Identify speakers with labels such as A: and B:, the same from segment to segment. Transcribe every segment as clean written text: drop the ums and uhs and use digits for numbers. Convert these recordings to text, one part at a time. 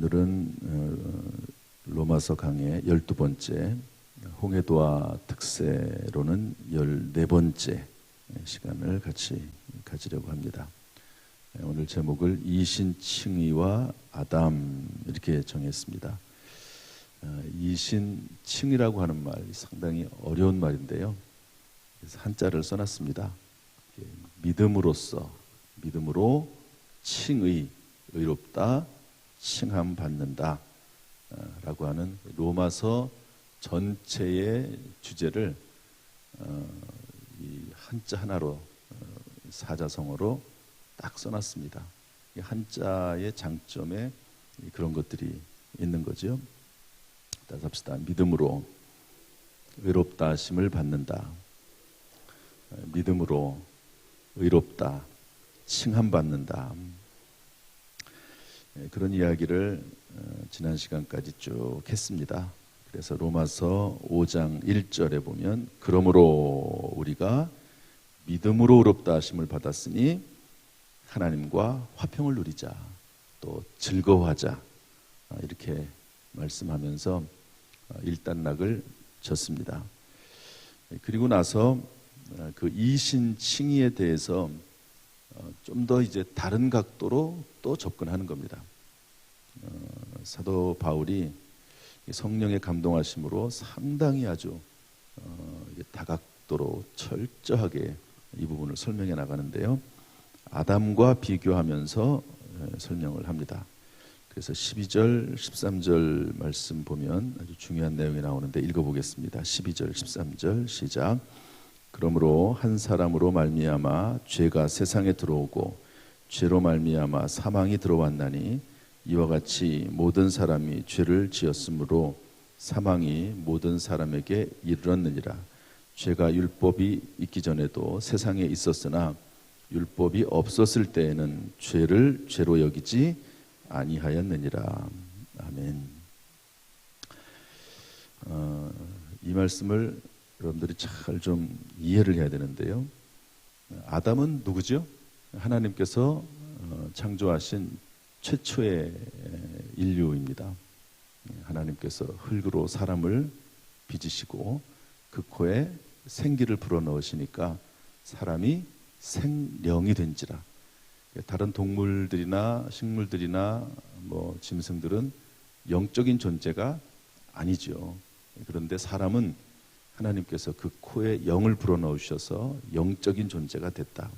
A: 오늘은 로마서 강의 12번째, 홍해도와 특세로는 14번째 시간을 같이 가지려고 합니다. 오늘 제목을 이신칭의와 아담 이렇게 정했습니다. 이신칭의라고 하는 말이 상당히 어려운 말인데요. 그래서 한자를 써놨습니다. 믿음으로써, 믿음으로 칭의, 의롭다, 칭함 받는다 라고 하는 로마서 전체의 주제를 이 한자 하나로 사자성어로 딱 써놨습니다. 이 한자의 장점에 그런 것들이 있는 거죠. 다시 합시다. 믿음으로 의롭다 하심을 받는다. 믿음으로 의롭다, 칭함 받는다. 그런 이야기를 지난 시간까지 쭉 했습니다. 그래서 로마서 5장 1절에 보면 그러므로 우리가 믿음으로 의롭다 하심을 받았으니 하나님과 화평을 누리자, 또 즐거워하자, 이렇게 말씀하면서 일단락을 졌습니다. 그리고 나서 그 이신칭의에 대해서 좀 더 이제 다른 각도로 또 접근하는 겁니다. 사도 바울이 성령의 감동하심으로 상당히 아주 다각도로 철저하게 이 부분을 설명해 나가는데요. 아담과 비교하면서 설명을 합니다. 그래서 12절, 13절 말씀 보면 아주 중요한 내용이 나오는데 읽어보겠습니다. 12절, 13절 시작. 그러므로 한 사람으로 말미암아 죄가 세상에 들어오고 죄로 말미암아 사망이 들어왔나니 이와 같이 모든 사람이 죄를 지었으므로 사망이 모든 사람에게 이르렀느니라. 죄가 율법이 있기 전에도 세상에 있었으나 율법이 없었을 때에는 죄를 죄로 여기지 아니하였느니라. 아멘. 이 말씀을 여러분들이 잘 좀 이해를 해야 되는데요. 아담은 누구죠? 하나님께서 창조하신 최초의 인류입니다. 하나님께서 흙으로 사람을 빚으시고 그 코에 생기를 불어넣으시니까 사람이 생령이 된지라. 다른 동물들이나 식물들이나 뭐 짐승들은 영적인 존재가 아니죠. 그런데 사람은 하나님께서 그 코에 영을 불어넣으셔서 영적인 존재가 됐다.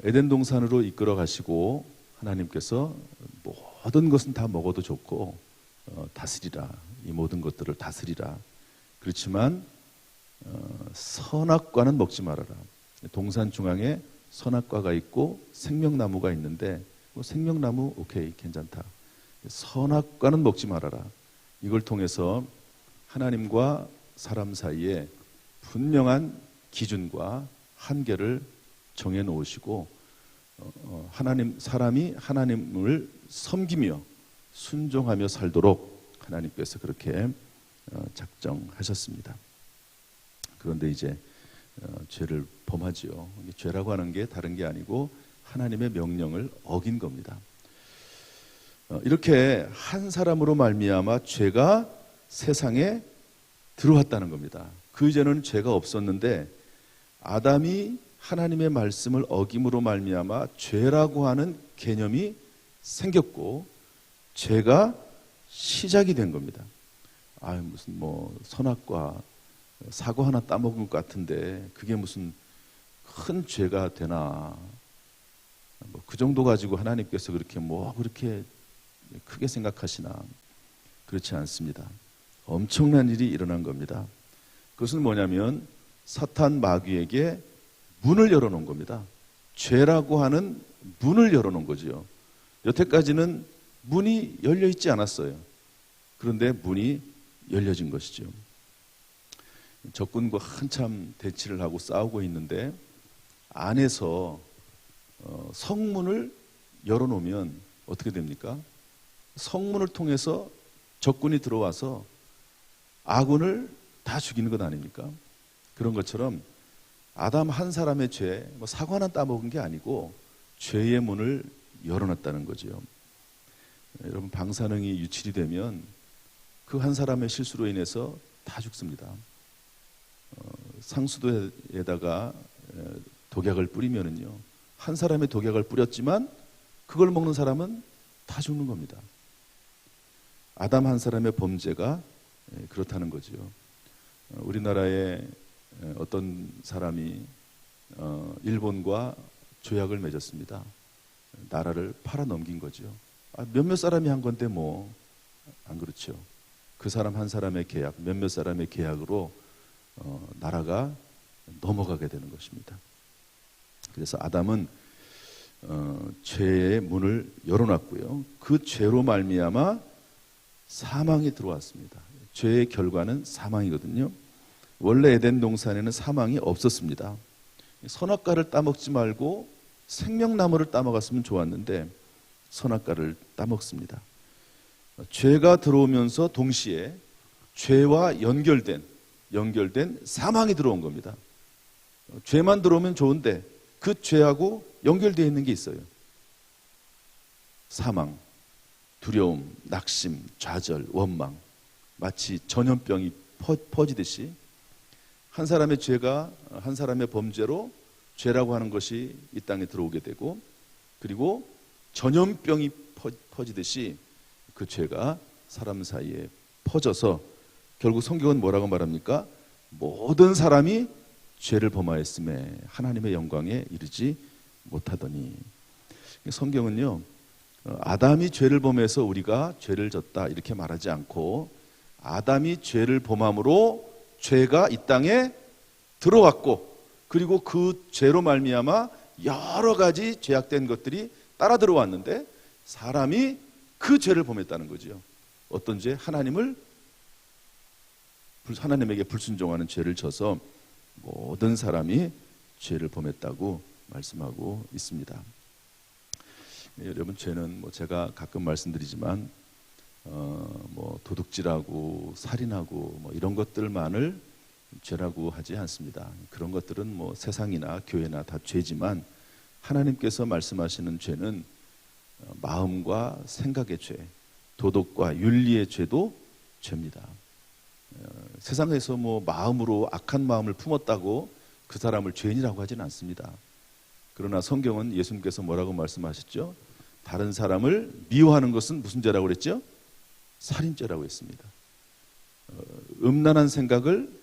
A: 에덴 동산으로 이끌어 가시고 하나님께서 모든 것은 다 먹어도 좋고 다스리라, 이 모든 것들을 다스리라. 그렇지만 선악과는 먹지 말아라. 동산 중앙에 선악과가 있고 생명나무가 있는데 생명나무 오케이 괜찮다. 선악과는 먹지 말아라. 이걸 통해서 하나님과 사람 사이에 분명한 기준과 한계를 정해 놓으시고 사람이 하나님을 섬기며 순종하며 살도록 하나님께서 그렇게 작정하셨습니다. 그런데 이제 죄를 범하지요. 죄라고 하는 게 다른 게 아니고 하나님의 명령을 어긴 겁니다. 이렇게 한 사람으로 말미암아 죄가 세상에 들어왔다는 겁니다. 그 이전에는 죄가 없었는데 아담이 하나님의 말씀을 어김으로 말미암아 죄라고 하는 개념이 생겼고 죄가 시작이 된 겁니다. 무슨 뭐 선악과 사과 하나 따먹은 것 같은데 그게 무슨 큰 죄가 되나? 그 정도 가지고 하나님께서 그렇게 크게 생각하시나? 그렇지 않습니다. 엄청난 일이 일어난 겁니다. 그것은 뭐냐면 사탄 마귀에게 문을 열어놓은 겁니다. 죄라고 하는 문을 열어놓은 거죠. 여태까지는 문이 열려있지 않았어요. 그런데 문이 열려진 것이죠. 적군과 한참 대치를 하고 싸우고 있는데 안에서 성문을 열어놓으면 어떻게 됩니까? 성문을 통해서 적군이 들어와서 아군을 다 죽이는 것 아닙니까? 그런 것처럼 아담 한 사람의 죄, 사과 하나 따먹은 게 아니고 죄의 문을 열어놨다는 거죠. 여러분 방사능이 유출이 되면 그 한 사람의 실수로 인해서 다 죽습니다. 상수도에다가 독약을 뿌리면은요, 한 사람의 독약을 뿌렸지만 그걸 먹는 사람은 다 죽는 겁니다. 아담 한 사람의 범죄가 그렇다는 거죠. 우리나라에 어떤 사람이 일본과 조약을 맺었습니다. 나라를 팔아 넘긴 거죠. 몇몇 사람이 한 건데 뭐 안 그렇죠. 그 사람 한 사람의 계약, 몇몇 사람의 계약으로 나라가 넘어가게 되는 것입니다. 그래서 아담은 죄의 문을 열어놨고요. 그 죄로 말미암아 사망이 들어왔습니다. 죄의 결과는 사망이거든요. 원래 에덴 동산에는 사망이 없었습니다. 선악과를 따먹지 말고 생명나무를 따먹었으면 좋았는데 선악과를 따먹습니다. 죄가 들어오면서 동시에 죄와 연결된 사망이 들어온 겁니다. 죄만 들어오면 좋은데 그 죄하고 연결되어 있는 게 있어요. 사망, 두려움, 낙심, 좌절, 원망, 마치 전염병이 퍼지듯이 한 사람의 죄가 한 사람의 범죄로 죄라고 하는 것이 이 땅에 들어오게 되고, 그리고 전염병이 퍼지듯이 그 죄가 사람 사이에 퍼져서 결국 성경은 뭐라고 말합니까? 모든 사람이 죄를 범하였음에 하나님의 영광에 이르지 못하더니. 성경은요, 아담이 죄를 범해서 우리가 죄를 졌다 이렇게 말하지 않고, 아담이 죄를 범함으로 죄가 이 땅에 들어왔고, 그리고 그 죄로 말미암아 여러 가지 죄악된 것들이 따라 들어왔는데 사람이 그 죄를 범했다는 거죠. 어떤 죄? 하나님에게 불순종하는 죄를 져서 모든 사람이 죄를 범했다고 말씀하고 있습니다. 여러분, 죄는 제가 가끔 말씀드리지만 도둑질하고 살인하고 이런 것들만을 죄라고 하지 않습니다. 그런 것들은 세상이나 교회나 다 죄지만 하나님께서 말씀하시는 죄는 마음과 생각의 죄, 도덕과 윤리의 죄도 죄입니다. 세상에서 마음으로 악한 마음을 품었다고 그 사람을 죄인이라고 하지는 않습니다. 그러나 성경은 예수님께서 뭐라고 말씀하셨죠? 다른 사람을 미워하는 것은 무슨 죄라고 그랬죠? 살인죄라고 했습니다. 음란한 생각을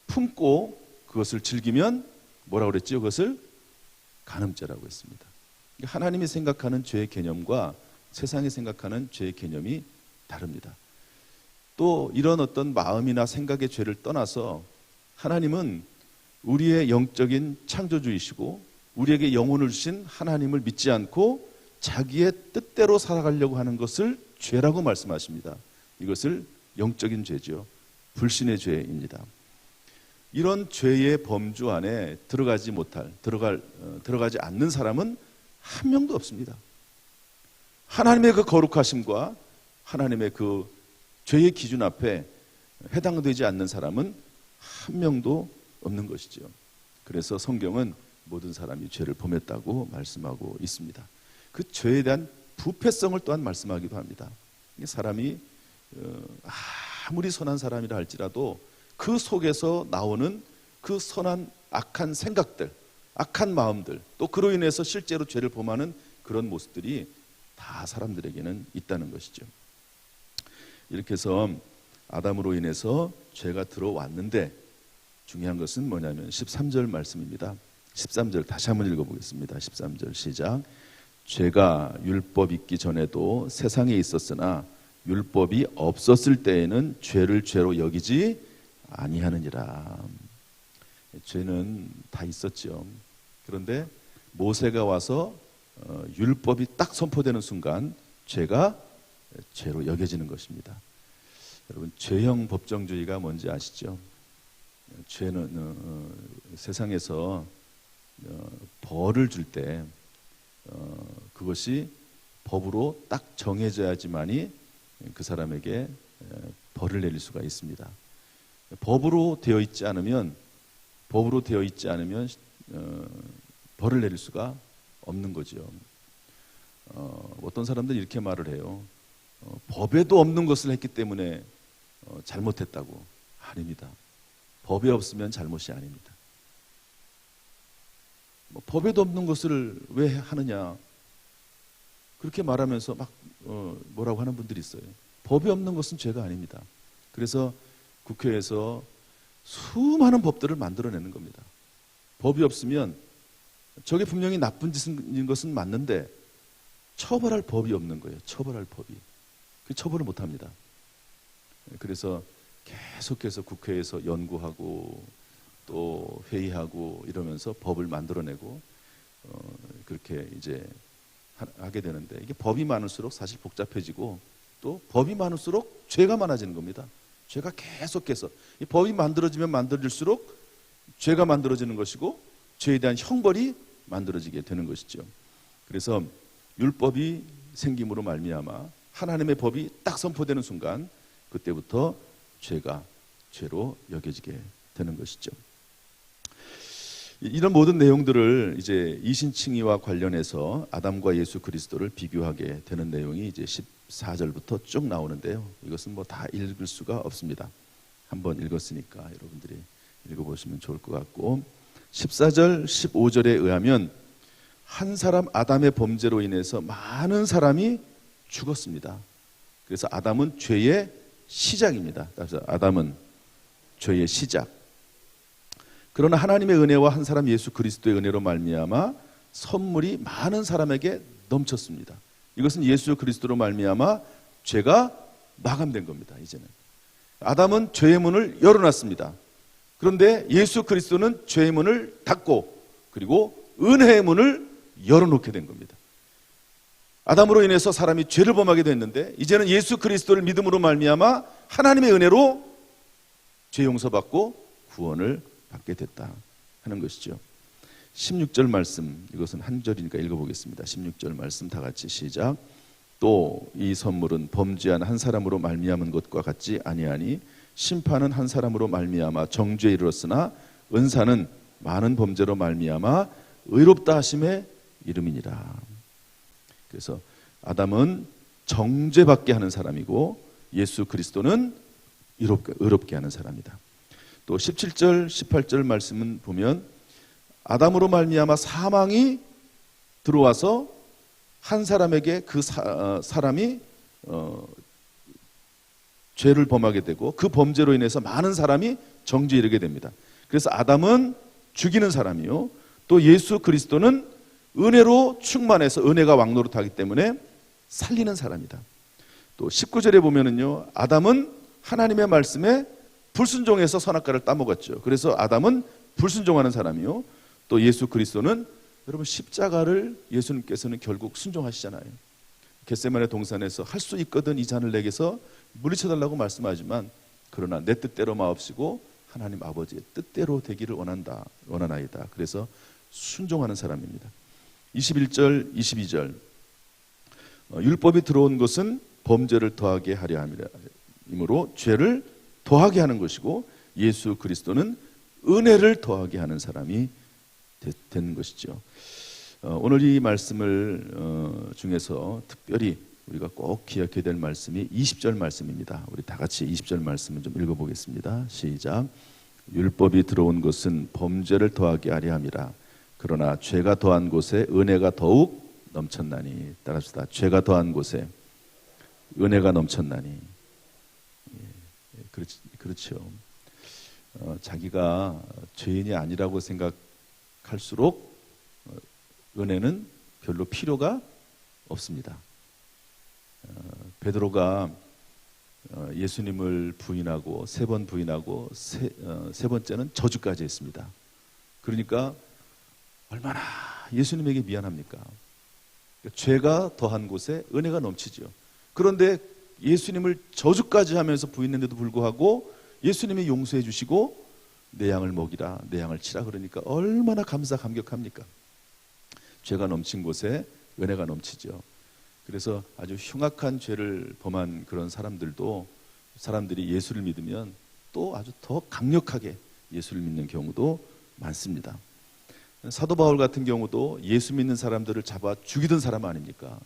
A: 품고 그것을 즐기면 뭐라고 그랬죠? 그것을 간음죄라고 했습니다. 하나님이 생각하는 죄의 개념과 세상이 생각하는 죄의 개념이 다릅니다. 또 이런 어떤 마음이나 생각의 죄를 떠나서 하나님은 우리의 영적인 창조주이시고 우리에게 영혼을 주신 하나님을 믿지 않고 자기의 뜻대로 살아가려고 하는 것을 죄라고 말씀하십니다. 이것을 영적인 죄죠. 불신의 죄입니다. 이런 죄의 범주 안에 들어가지 않는 사람은 한 명도 없습니다. 하나님의 그 거룩하심과 하나님의 그 죄의 기준 앞에 해당되지 않는 사람은 한 명도 없는 것이죠. 그래서 성경은 모든 사람이 죄를 범했다고 말씀하고 있습니다. 그 죄에 대한 부패성을 또한 말씀하기도 합니다. 사람이 아무리 선한 사람이라 할지라도 그 속에서 나오는 그 선한 악한 생각들, 악한 마음들, 또 그로 인해서 실제로 죄를 범하는 그런 모습들이 다 사람들에게는 있다는 것이죠. 이렇게 해서 아담으로 인해서 죄가 들어왔는데 중요한 것은 뭐냐면 13절 말씀입니다. 13절 다시 한번 읽어보겠습니다. 13절 시작. 죄가 율법 있기 전에도 세상에 있었으나 율법이 없었을 때에는 죄를 죄로 여기지 아니하느니라. 죄는 다 있었죠. 그런데 모세가 와서 율법이 딱 선포되는 순간 죄가 죄로 여겨지는 것입니다. 여러분, 죄형 법정주의가 뭔지 아시죠? 죄는 세상에서 벌을 줄 때 그것이 법으로 딱 정해져야지만이 그 사람에게 벌을 내릴 수가 있습니다. 법으로 되어 있지 않으면 벌을 내릴 수가 없는 거죠. 어떤 사람들이 이렇게 말을 해요. 법에도 없는 것을 했기 때문에 잘못했다고. 아닙니다. 법에 없으면 잘못이 아닙니다. 법에도 없는 것을 왜 하느냐, 그렇게 말하면서 막 뭐라고 하는 분들이 있어요. 법이 없는 것은 죄가 아닙니다. 그래서 국회에서 수많은 법들을 만들어내는 겁니다. 법이 없으면 저게 분명히 나쁜 짓인 것은 맞는데 처벌할 법이 없는 거예요. 처벌할 법이. 그 처벌을 못합니다. 그래서 계속해서 국회에서 연구하고 또 회의하고 이러면서 법을 만들어내고 그렇게 이제 하게 되는데, 이게 법이 많을수록 사실 복잡해지고 또 법이 많을수록 죄가 많아지는 겁니다. 죄가 계속해서 이 법이 만들어지면 만들어질수록 죄가 만들어지는 것이고 죄에 대한 형벌이 만들어지게 되는 것이죠. 그래서 율법이 생김으로 말미암아 하나님의 법이 딱 선포되는 순간 그때부터 죄가 죄로 여겨지게 되는 것이죠. 이런 모든 내용들을 이제 이신칭의와 관련해서 아담과 예수 그리스도를 비교하게 되는 내용이 이제 14절부터 쭉 나오는데요. 이것은 뭐 다 읽을 수가 없습니다. 한번 읽었으니까 여러분들이 읽어보시면 좋을 것 같고, 14절, 15절에 의하면 한 사람 아담의 범죄로 인해서 많은 사람이 죽었습니다. 그래서 아담은 죄의 시작입니다. 그래서 아담은 죄의 시작. 그러나 하나님의 은혜와 한 사람 예수 그리스도의 은혜로 말미암아 선물이 많은 사람에게 넘쳤습니다. 이것은 예수 그리스도로 말미암아 죄가 마감된 겁니다. 이제는 아담은 죄의 문을 열어놨습니다. 그런데 예수 그리스도는 죄의 문을 닫고 그리고 은혜의 문을 열어놓게 된 겁니다. 아담으로 인해서 사람이 죄를 범하게 됐는데 이제는 예수 그리스도를 믿음으로 말미암아 하나님의 은혜로 죄 용서받고 구원을 받게 됐다 하는 것이죠. 16절 말씀, 이것은 한 절이니까 읽어보겠습니다. 16절 말씀 다 같이 시작. 또 이 선물은 범죄한 한 사람으로 말미암은 것과 같지 아니하니 심판은 한 사람으로 말미암아 정죄에 이르렀으나 은사는 많은 범죄로 말미암아 의롭다 하심의 이름이니라. 그래서 아담은 정죄받게 하는 사람이고 예수 그리스도는 의롭게 하는 사람이다. 또 17절, 18절 말씀은 보면 아담으로 말미암아 사망이 들어와서 한 사람에게 그 사람이 죄를 범하게 되고 그 범죄로 인해서 많은 사람이 정죄에 이르게 됩니다. 그래서 아담은 죽이는 사람이요, 또 예수 그리스도는 은혜로 충만해서 은혜가 왕노릇하기 때문에 살리는 사람이다. 또 19절에 보면은요, 아담은 하나님의 말씀에 불순종해서 선악과를 따먹었죠. 그래서 아담은 불순종하는 사람이요, 또 예수 그리스도는 여러분 십자가를 예수님께서는 결국 순종하시잖아요. 겟세마네 동산에서 할 수 있거든 이 잔을 내게서 물리쳐달라고 말씀하지만 그러나 내 뜻대로 마옵시고 하나님 아버지의 뜻대로 되기를 원하나이다. 그래서 순종하는 사람입니다. 21절, 22절 율법이 들어온 것은 범죄를 더하게 하려 함이므로 죄를 더하게 하는 것이고 예수 그리스도는 은혜를 더하게 하는 사람이 되는 것이죠. 오늘 이 말씀을 중에서 특별히 우리가 꼭 기억해야 될 말씀이 20절 말씀입니다. 우리 다 같이 20절 말씀을 좀 읽어보겠습니다. 시작. 율법이 들어온 것은 범죄를 더하게 하려 함이라. 그러나 죄가 더한 곳에 은혜가 더욱 넘쳤나니. 따라합시다. 죄가 더한 곳에 은혜가 넘쳤나니. 그렇죠. 자기가 죄인이 아니라고 생각할수록 은혜는 별로 필요가 없습니다. 베드로가 예수님을 부인하고 3번 부인하고 세 번째는 저주까지 했습니다. 그러니까 얼마나 예수님에게 미안합니까? 죄가 더한 곳에 은혜가 넘치죠. 그런데 예수님을 저주까지 하면서 부인했는데도 불구하고 예수님이 용서해 주시고 내 양을 먹이라, 내 양을 치라 그러니까 얼마나 감격합니까? 죄가 넘친 곳에 은혜가 넘치죠. 그래서 아주 흉악한 죄를 범한 그런 사람들이 예수를 믿으면 또 아주 더 강력하게 예수를 믿는 경우도 많습니다. 사도 바울 같은 경우도 예수 믿는 사람들을 잡아 죽이던 사람 아닙니까?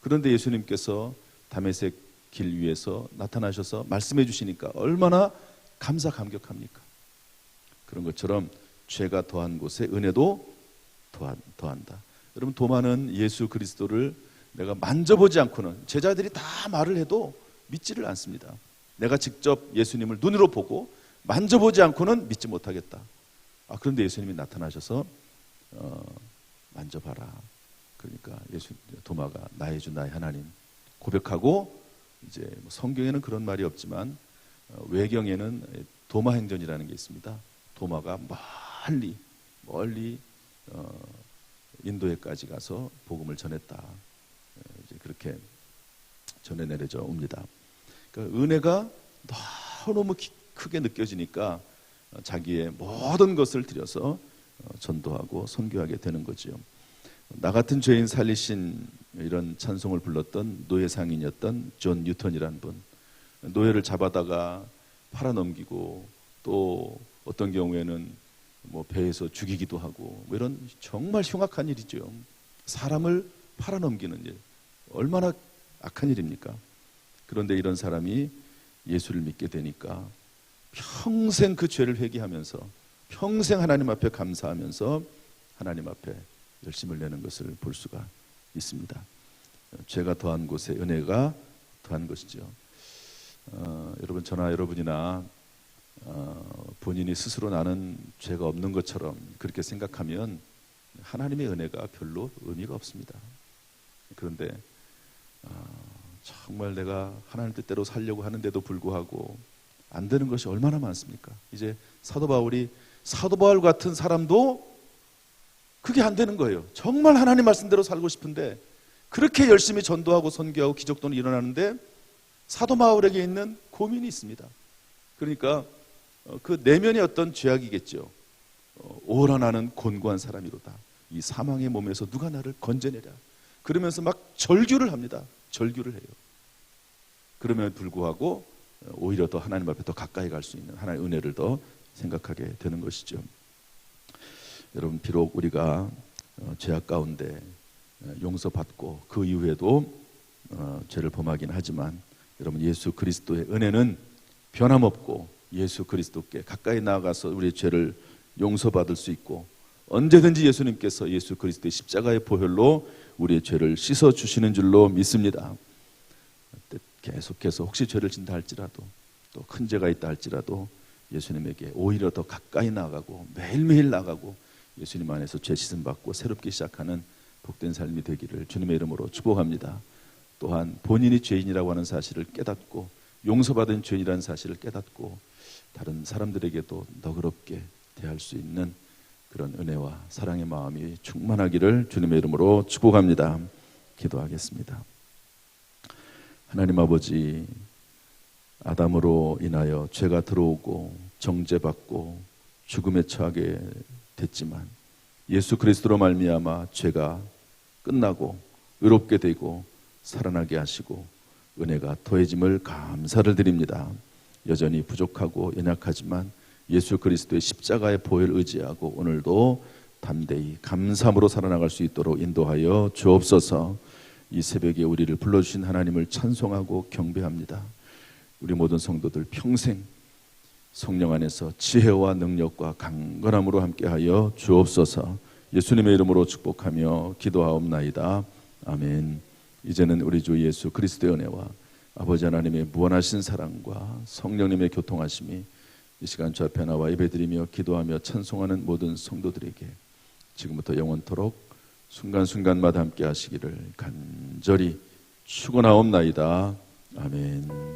A: 그런데 예수님께서 다메섹 길 위에서 나타나셔서 말씀해 주시니까 얼마나 감사감격합니까? 그런 것처럼 죄가 더한 곳에 은혜도 더한다. 여러분, 도마는 예수 그리스도를 내가 만져보지 않고는, 제자들이 다 말을 해도 믿지를 않습니다. 내가 직접 예수님을 눈으로 보고 만져보지 않고는 믿지 못하겠다. 그런데 예수님이 나타나셔서 만져봐라. 그러니까 도마가 나의 주 나의 하나님 고백하고, 이제 성경에는 그런 말이 없지만 외경에는 도마 행전이라는 게 있습니다. 도마가 멀리 인도에까지 가서 복음을 전했다. 이제 그렇게 전해 내려져 옵니다. 그러니까 은혜가 너무 크게 느껴지니까 자기의 모든 것을 들여서 전도하고 선교하게 되는 거죠. 나 같은 죄인 살리신, 이런 찬송을 불렀던 노예 상인이었던 존 뉴턴이라는 분, 노예를 잡아다가 팔아넘기고, 또 어떤 경우에는 배에서 죽이기도 하고, 이런 정말 흉악한 일이죠. 사람을 팔아넘기는 일, 얼마나 악한 일입니까? 그런데 이런 사람이 예수를 믿게 되니까 평생 그 죄를 회개하면서, 평생 하나님 앞에 감사하면서 하나님 앞에 열심을 내는 것을 볼 수가 있습니다. 죄가 더한 곳에 은혜가 더한 것이죠. 여러분, 저나 여러분이나 본인이 스스로 나는 죄가 없는 것처럼 그렇게 생각하면 하나님의 은혜가 별로 의미가 없습니다. 그런데 정말 내가 하나님 뜻대로 살려고 하는데도 불구하고 안 되는 것이 얼마나 많습니까? 이제 사도 바울 같은 사람도 그게 안 되는 거예요. 정말 하나님 말씀대로 살고 싶은데, 그렇게 열심히 전도하고 선교하고 기적도 일어나는데 사도 바울에게 있는 고민이 있습니다. 그러니까 그 내면의 어떤 죄악이겠죠. 오라 나는 곤고한 사람이로다. 이 사망의 몸에서 누가 나를 건져내랴. 그러면서 막 절규를 합니다. 절규를 해요. 그럼에도 불구하고 오히려 더 하나님 앞에 더 가까이 갈 수 있는 하나님의 은혜를 더 생각하게 되는 것이죠. 여러분, 비록 우리가 죄악 가운데 용서받고 그 이후에도 죄를 범하긴 하지만, 여러분, 예수 그리스도의 은혜는 변함없고 예수 그리스도께 가까이 나아가서 우리의 죄를 용서받을 수 있고, 언제든지 예수님께서 예수 그리스도의 십자가의 보혈로 우리의 죄를 씻어주시는 줄로 믿습니다. 계속해서 혹시 죄를 진다 할지라도, 또 큰 죄가 있다 할지라도 예수님에게 오히려 더 가까이 나아가고 매일매일 나아가고 예수님 안에서 죄 씻음 받고 새롭게 시작하는 복된 삶이 되기를 주님의 이름으로 축복합니다. 또한 본인이 죄인이라고 하는 사실을 깨닫고 용서받은 죄인이라는 사실을 깨닫고 다른 사람들에게도 너그럽게 대할 수 있는 그런 은혜와 사랑의 마음이 충만하기를 주님의 이름으로 축복합니다. 기도하겠습니다. 하나님 아버지, 아담으로 인하여 죄가 들어오고 정죄받고 죽음에 처하게 됐지만 예수 그리스도로 말미암아 죄가 끝나고 의롭게 되고 살아나게 하시고 은혜가 더해짐을 감사를 드립니다. 여전히 부족하고 연약하지만 예수 그리스도의 십자가의 보혈을 의지하고 오늘도 담대히 감사함으로 살아나갈 수 있도록 인도하여 주옵소서. 이 새벽에 우리를 불러주신 하나님을 찬송하고 경배합니다. 우리 모든 성도들 평생 성령 안에서 지혜와 능력과 강건함으로 함께하여 주옵소서. 예수님의 이름으로 축복하며 기도하옵나이다. 아멘. 이제는 우리 주 예수 그리스도의 은혜와 아버지 하나님의 무한하신 사랑과 성령님의 교통하심이 이 시간 저 앞에 나와 예배드리며 기도하며 찬송하는 모든 성도들에게 지금부터 영원토록 순간순간마다 함께 하시기를 간절히 축원하옵나이다. 아멘.